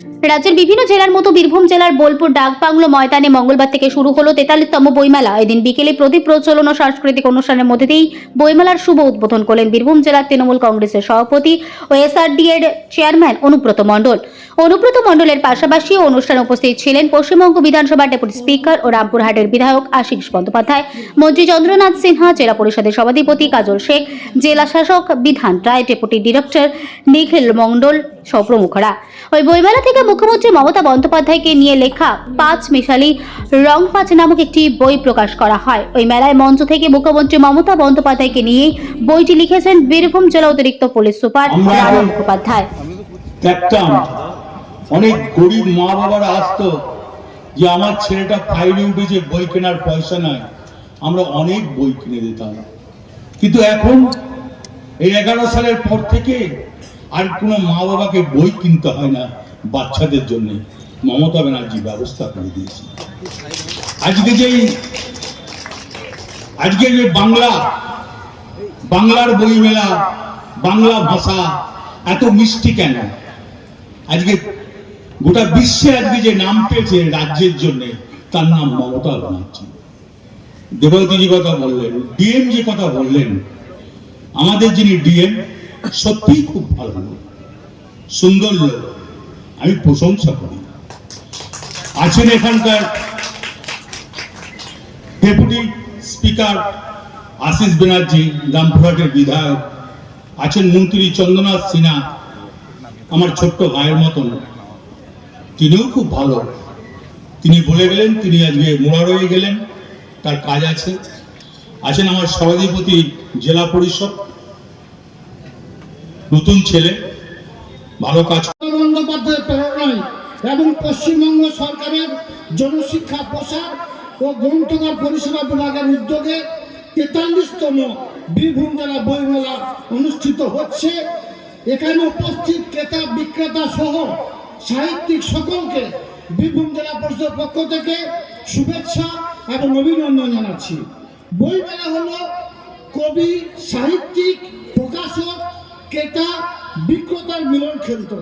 রাজ্যের বিভিন্ন জেলার মতো বীরভূম জেলার বোলপুর ডাকবাংলো ময়দানে মঙ্গলবার থেকে শুরু হলো 43তম বইমেলা। এদিন বিকেলে প্রদীপ প্রজ্বলন ও সাংস্কৃতিক অনুষ্ঠানের মধ্যে দিয়েই বইমেলার শুভ উদ্বোধন করলেন বীরভূম জেলার তৃণমূল কংগ্রেসের সভাপতি ও এসআরডি এর চেয়ারম্যান অনুব্রত মণ্ডল। অনুব্রত মণ্ডলের পাশাপাশি অনুষ্ঠানে উপস্থিত ছিলেন পশ্চিমবঙ্গ বিধানসভার ডেপুটি স্পিকার ও রামপুরহাটের বিধায়ক আশিস বন্দ্যোপাধ্যায়, মন্ত্রী চন্দ্রনাথ সিনহা, জেলা পরিষদের সভাধিপতি কাজল শেখ, জেলা শাসক বিধান রায়, ডেপুটি ডিরেক্টর নিখিল মণ্ডল সহ প্রমুখরা। ওই বইমেলা থেকে মুখ্যমন্ত্রী মমতা বন্দ্যোপাধ্যায়কে নিয়ে লেখা 5 মিশালি রং 5 নামক একটি বই প্রকাশ করা হয়। ওই মেলায় মঞ্চ থেকে মুখ্যমন্ত্রী মমতা বন্দ্যোপাধ্যায়কে নিয়ে বইটি লিখেছেন বীরভূম জেলা অতিরিক্ত পুলিশ সুপার রানা মুখোপাধ্যায়। অনেক গরিব মা বাবারা আসতো যে আমার ছেলেটা ফাইলে উঠেছে, বই কেনার পয়সা নাই, আমরা অনেক বই কিনে দিতাম। কিন্তু এখন এই 11 সালের পর থেকে আর কোনো মা বাবাকে বই কিনতে হয় না বাচ্চাদের জন্য। মমতা ব্যানার্জি ব্যবস্থা করে দিয়েছে। আজকে যে বাংলার বই মেলা, বাংলা ভাষা এত মিষ্টি কেন? আজকে গোটা বিশ্বে আজকে যে নাম পেয়েছে রাজ্যের জন্য, তার নাম মমতা ব্যানার্জি। দেবতীজি কথা বললেন, ডিএম যে কথা বললেন, আমাদের যিনি ডিএম সত্যিই খুব ভালো লোক, সুন্দর লোক, আমি প্রশংসা করি। আছেন এখানকার ডেপুটি স্পিকার আশিস ব্যানার্জি, রামপুরহাটের বিধায়ক, আছেন মন্ত্রী চন্দ্রনাথ সিনহা, আমার ছোট্ট ভাইয়ের মতন, তিনিও খুব ভালো। তিনি বলে গেলেন, তিনি আজকে মোড়া রয়ে গেলেন, তার কাজ আছে। আছেন আমার সভাধিপতি জেলা পরিষদ, নতুন ছেলে, ভালো কাজ। বন্দ্যোপাধ্যায়ের প্রেরণায় এবং পশ্চিমবঙ্গ সরকারের জনশিক্ষা প্রসার ও গ্রন্থাগার পরিষেবা বিভাগের উদ্যোগে 43তম বীরভূম জেলা বইমেলা অনুষ্ঠিত হচ্ছে। এখানে উপস্থিত ক্রেতা বিক্রেতা সহ সাহিত্যিক সকলকে বীরভূম জেলা পরিষদের পক্ষ থেকে শুভেচ্ছা এবং অভিনন্দন জানাচ্ছি। বইমেলা হলো কবি, সাহিত্যিক, প্রকাশক, ক্রেতা বিক্রেতার মিলন ক্ষেত্র।